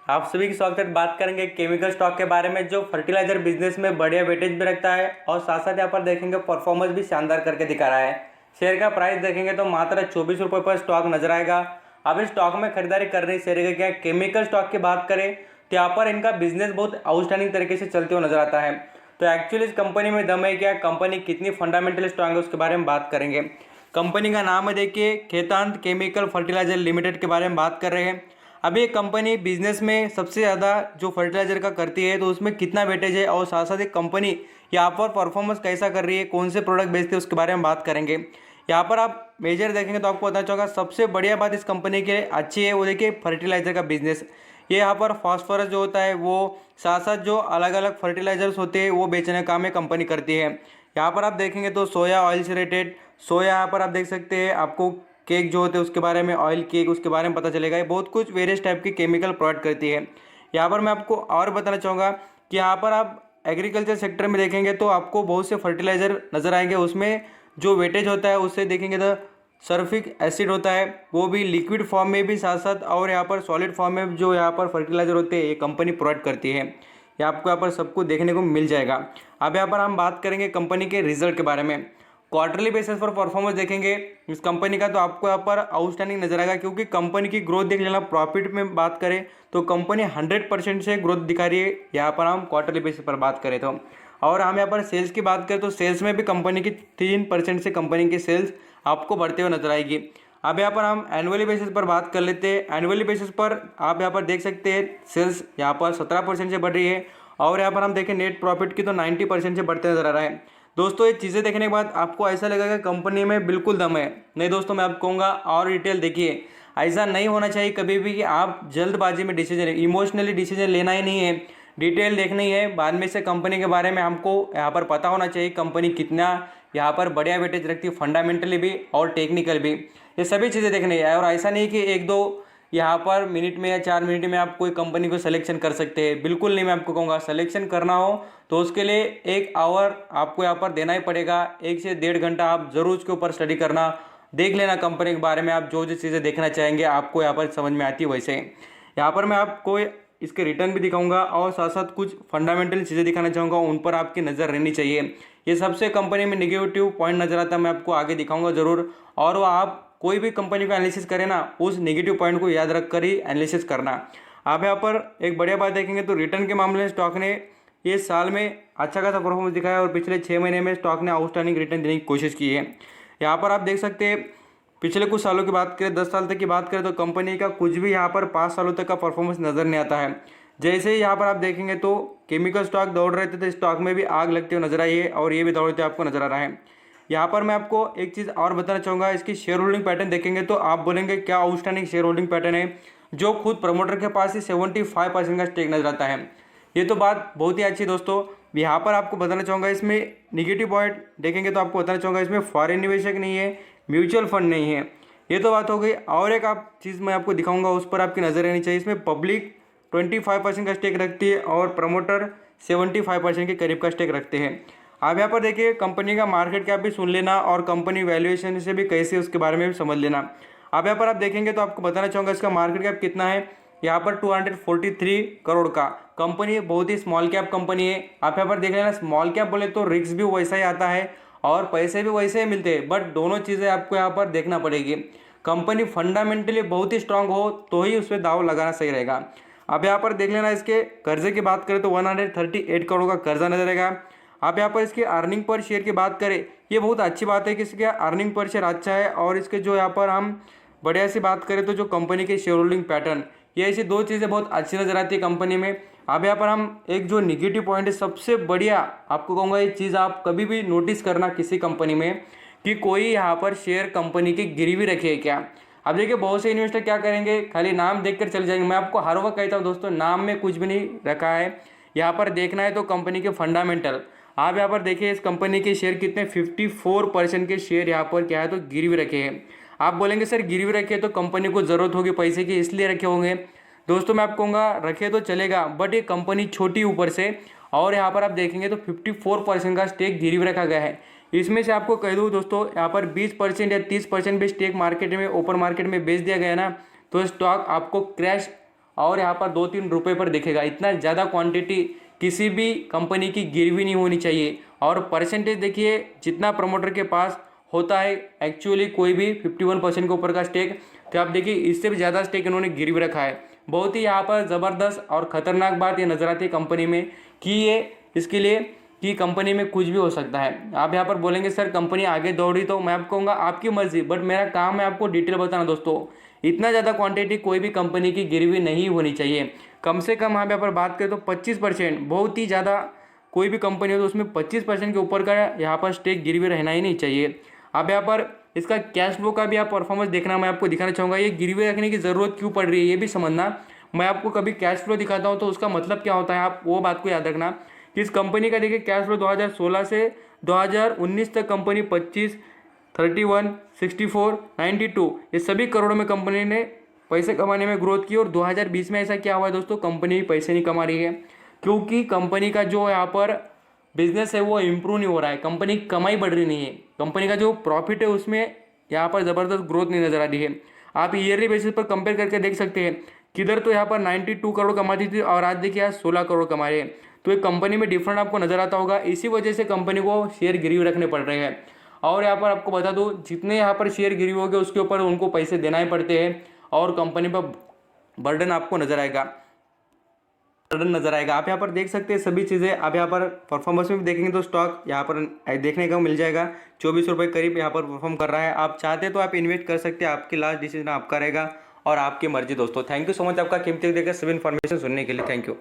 आप सभी की स्वागत है। बात करेंगे केमिकल स्टॉक के बारे में जो फर्टिलाइजर बिजनेस में बढ़िया वेटेज भी रखता है और साथ साथ यहाँ पर देखेंगे परफॉर्मेंस भी शानदार करके दिखा रहा है। शेयर का प्राइस देखेंगे तो मात्र 24 रुपये पर स्टॉक नजर आएगा। अब इस स्टॉक में खरीदारी करनी शेयर क्या केमिकल स्टॉक की बात करें तो यहाँ पर इनका बिजनेस बहुत आउटस्टैंडिंग तरीके से चलते हुए नजर आता है। तो एक्चुअली इस कंपनी में दम है क्या, कंपनी कितनी फंडामेंटल स्ट्रांग है उसके बारे में बात करेंगे। कंपनी का नाम है देखिए खेतांत केमिकल फर्टिलाइजर लिमिटेड के बारे में बात कर रहे हैं। अभी एक कंपनी बिजनेस में सबसे ज़्यादा जो फर्टिलाइजर का करती है तो उसमें कितना वेटेज है और साथ साथ एक कंपनी यहाँ पर परफॉर्मेंस कैसा कर रही है, कौन से प्रोडक्ट बेचते हैं उसके बारे में बात करेंगे। यहाँ पर आप मेजर देखेंगे तो आपको पता चलेगा सबसे बढ़िया बात इस कंपनी के अच्छी है वो देखिए फर्टिलाइजर का बिजनेस। ये यहाँ पर फास्फोरस जो होता है वो साथ साथ जो अलग अलग फर्टिलाइजर्स होते हैं वो बेचने का काम ये कंपनी करती है। यहाँ पर आप देखेंगे तो सोया ऑयल से रिलेटेड सोया यहाँ पर आप देख सकते हैं, आपको केक जो होते हैं उसके बारे में, ऑयल केक उसके बारे में पता चलेगा। ये बहुत कुछ वेरियस टाइप की केमिकल प्रोवाइड करती है। यहाँ पर मैं आपको और बताना चाहूँगा कि यहाँ पर आप एग्रीकल्चर सेक्टर में देखेंगे तो आपको बहुत से फर्टिलाइजर नज़र आएंगे। उसमें जो वेटेज होता है उससे देखेंगे तो सल्फ्यूरिक एसिड होता है वो भी लिक्विड फॉर्म में भी साथ साथ, और यहाँ पर सॉलिड फॉर्म में जो यहाँ पर फर्टिलाइजर होते हैं ये कंपनी प्रोवाइड करती है। ये आपको यहाँ पर सब कुछ देखने को मिल जाएगा। अब यहाँ पर हम बात करेंगे कंपनी के रिजल्ट के बारे में। क्वार्टरली बेसिस पर परफॉर्मेंस देखेंगे इस कंपनी का तो आपको यहाँ पर आउटस्टैंडिंग नजर आएगा, क्योंकि कंपनी की ग्रोथ देख लेना। प्रॉफिट में बात करें तो कंपनी 100% से ग्रोथ दिखा रही है यहाँ पर हम क्वार्टरली बेसिस पर बात करें तो। और हम यहाँ पर सेल्स की बात करें तो सेल्स में भी कंपनी की 3% से कंपनी की सेल्स आपको बढ़ते हुए नजर आएगी। अब यहाँ पर हम एनुअली बेसिस पर बात कर लेते हैं। एनुअली बेसिस पर आप यहाँ पर देख सकते हैं सेल्स यहाँ पर 17% से बढ़ रही है, और यहाँ पर हम देखें नेट प्रॉफिट की तो 90% से बढ़ते नजर आ रहा है। दोस्तों ये चीज़ें देखने के बाद आपको ऐसा लगेगा कि कंपनी में बिल्कुल दम है। नहीं दोस्तों, मैं आपको कहूँगा और डिटेल देखिए। ऐसा नहीं होना चाहिए कभी भी कि आप जल्दबाजी में डिसीजन, इमोशनली डिसीजन लेना ही नहीं है, डिटेल देखनी है। बाद में से कंपनी के बारे में हमको यहाँ पर पता होना चाहिए कंपनी कितना यहाँ पर बढ़िया वेटेज रखती है, फंडामेंटली भी और टेक्निकल भी। ये सभी चीज़ें देखनी है। और ऐसा नहीं कि एक दो यहाँ पर मिनट में या 4 मिनट में आप कोई कंपनी को सिलेक्शन कर सकते हैं, बिल्कुल नहीं। मैं आपको कहूँगा सिलेक्शन करना हो तो उसके लिए 1 आवर आपको यहाँ पर देना ही पड़ेगा। 1 से 1.5 घंटा आप जरूर उसके ऊपर स्टडी करना, देख लेना कंपनी के बारे में। आप जो जो चीज़ें देखना चाहेंगे आपको यहाँ पर समझ में आती है। वैसे यहाँ पर मैं आपको इसके रिटर्न भी दिखाऊंगा और साथ साथ कुछ फंडामेंटल चीज़ें दिखाना चाहूँगा, उन पर आपकी नज़र रहनी चाहिए। ये सबसे कंपनी में निगेटिव पॉइंट नज़र आता है, मैं आपको आगे दिखाऊंगा ज़रूर। और वो आप कोई भी कंपनी को एनालिसिस करें ना, उस नेगेटिव पॉइंट को याद रख कर ही एनालिसिस करना। आप यहाँ पर एक बढ़िया बात देखेंगे तो रिटर्न के मामले में स्टॉक ने ये साल में अच्छा खासा परफॉर्मेंस दिखाया और पिछले 6 महीने में स्टॉक ने आउटस्टैंडिंग रिटर्न देने की कोशिश की है। यहाँ पर आप देख सकते हैं पिछले कुछ सालों की बात करें, 10 साल तक की बात करें तो कंपनी का कुछ भी यहाँ पर 5 सालों तक का परफॉर्मेंस नज़र नहीं आता है। जैसे ही यहाँ पर आप देखेंगे तो केमिकल स्टॉक दौड़ रहे थे तो स्टॉक में भी आग लगते हुए नजर आई है और ये भी दौड़ते आपको नजर आ रहा है। यहाँ पर मैं आपको एक चीज़ और बताना चाहूँगा, इसकी शेयर होल्डिंग पैटर्न देखेंगे तो आप बोलेंगे क्या आउटस्टैंडिंग शेयर होल्डिंग पैटर्न है, जो खुद प्रमोटर के पास ही 75% का स्टेक नजर आता है। ये तो बात बहुत ही अच्छी है दोस्तों। यहाँ पर आपको बताना चाहूँगा इसमें निगेटिव पॉइंट देखेंगे तो आपको बताना चाहूँगा इसमें फॉरेन निवेशक नहीं है, म्यूचुअल फंड नहीं है। ये तो बात हो गई। और एक आप चीज़ मैं आपको दिखाऊंगा उस पर आपकी नज़र रहनी चाहिए। इसमें पब्लिक 25% का स्टेक रखती है और प्रमोटर 75% के करीब का स्टेक रखते हैं। आप यहाँ पर देखिए कंपनी का मार्केट कैप भी सुन लेना और कंपनी वैल्यूएशन से भी कैसे उसके बारे में भी समझ लेना। आप यहाँ पर आप देखेंगे तो आपको बताना चाहूँगा इसका मार्केट कैप कितना है। यहाँ पर 243 करोड़ का कंपनी, बहुत ही स्मॉल कैप कंपनी है। आप यहाँ पर देख लेना, स्मॉल कैप बोले तो रिस्क भी वैसा ही आता है और पैसे भी वैसे ही मिलते हैं, बट दोनों चीज़ें आपको यहाँ पर देखना पड़ेगी। कंपनी फंडामेंटली बहुत ही स्ट्रांग हो तो ही उस पर दाव लगाना सही रहेगा। अब यहाँ पर देख लेना इसके कर्जे की बात करें तो 138 करोड़ का कर्जा नजर आएगा। आप यहाँ पर इसके अर्निंग पर शेयर की बात करें, ये बहुत अच्छी बात है कि इसके अर्निंग पर शेयर अच्छा है। और इसके जो यहाँ पर हम बढ़िया सी बात करें तो जो कंपनी के शेयर होल्डिंग पैटर्न, ये ऐसी दो चीज़ें बहुत अच्छी नजर आती है कंपनी में। अब यहाँ पर हम एक जो निगेटिव पॉइंट है सबसे बढ़िया आपको कहूँगा, ये चीज़ आप कभी भी नोटिस करना किसी कंपनी में कि कोई यहाँ पर शेयर कंपनी की गिरवी रखे है क्या। अब देखिए बहुत से इन्वेस्टर क्या करेंगे, खाली नाम देखकर चले जाएंगे। मैं आपको हर वक्त कहता हूँ दोस्तों, नाम में कुछ भी नहीं रखा है, यहाँ पर देखना है तो कंपनी के फंडामेंटल। आप यहाँ पर देखिए इस कंपनी के शेयर कितने 54% के शेयर यहाँ पर क्या है तो गिरवी रखे हैं। आप बोलेंगे सर गिरवी रखे तो कंपनी को ज़रूरत होगी पैसे की इसलिए रखे होंगे। दोस्तों मैं आपको कहूँगा रखे तो चलेगा, बट ये कंपनी छोटी ऊपर से, और यहाँ पर आप देखेंगे तो 54% का स्टेक गिरवी रखा गया है। इसमें से आपको कह दूँ दोस्तों, यहाँ पर 20% या 30% भी स्टेक मार्केट में, ओपन मार्केट में बेच दिया गया ना तो स्टॉक आपको क्रैश और यहाँ पर 2-3 रुपये पर दिखेगा। इतना ज़्यादा क्वांटिटी किसी भी कंपनी की गिरवी नहीं होनी चाहिए। और परसेंटेज देखिए जितना प्रमोटर के पास होता है एक्चुअली कोई भी 51% के ऊपर का स्टेक, तो आप देखिए इससे भी ज़्यादा स्टेक इन्होंने गिरवी रखा है। बहुत ही यहाँ पर ज़बरदस्त और ख़तरनाक बात ये नज़र आती है कंपनी में कि ये इसके लिए कि कंपनी में कुछ भी हो सकता है। आप यहाँ पर बोलेंगे सर कंपनी आगे दौड़ी, तो मैं आपको कहूँगा आपकी मर्जी, बट मेरा काम है आपको डिटेल बताना दोस्तों। इतना ज़्यादा क्वांटिटी कोई भी कंपनी की गिरवी नहीं होनी चाहिए। कम से कम आप यहाँ पर बात करें तो 25%, बहुत ही ज़्यादा कोई भी कंपनी हो तो उसमें 25% के ऊपर का यहाँ पर स्टेक गिरवी रहना ही नहीं चाहिए। आप यहाँ पर इसका कैश फ्लो का भी आप परफॉर्मेंस देखना मैं आपको दिखाना चाहूँगा। ये गिरवी रखने की ज़रूरत क्यों पड़ रही है ये भी समझना। मैं आपको कभी कैश फ्लो दिखाता हूँ तो उसका मतलब क्या होता है, आप वो बात को याद रखना कि इस कंपनी का देखिए कैश फ्लो 2016 से 2019 तक कंपनी 25, 31, 64, 92 ये सभी करोड़ों में कंपनी ने पैसे कमाने में ग्रोथ की। और 2020 में ऐसा क्या हुआ है दोस्तों, कंपनी पैसे नहीं कमा रही है क्योंकि कंपनी का जो यहाँ पर बिजनेस है वो इम्प्रूव नहीं हो रहा है, कंपनी की कमाई बढ़ रही नहीं है, कंपनी का जो प्रॉफिट है उसमें यहाँ पर ज़बरदस्त ग्रोथ नहीं नज़र आ रही है। आप ईयरली बेसिस पर कंपेयर करके देख सकते हैं, किधर तो यहाँ पर 92 करोड़ कमाती थी और आज देखिए आज 16 करोड़ कमा रहे हैं। तो एक कंपनी में डिफरेंट आपको नज़र आता होगा, इसी वजह से कंपनी को शेयर गिरवी रखने पड़ रहे हैं। और यहाँ पर आपको बता दूँ जितने यहाँ पर शेयर गिरवी हो गए उसके ऊपर उनको पैसे देना ही पड़ते हैं और कंपनी पर बर्डन आपको नज़र आएगा, बर्डन नज़र आएगा। आप यहाँ पर देख सकते हैं सभी चीज़ें। आप यहाँ पर परफॉर्मेंस में भी देखेंगे तो स्टॉक यहाँ पर देखने को मिल जाएगा 24 रुपये करीब यहाँ पर परफॉर्म कर रहा है। आप चाहते तो आप इन्वेस्ट कर सकते हैं, आपकी लास्ट डिसीजन आपका रहेगा और आपकी मर्जी दोस्तों। थैंक यू सो मच आपका कीमती देकर सभी इन्फॉर्मेशन सुनने के लिए। Thank you.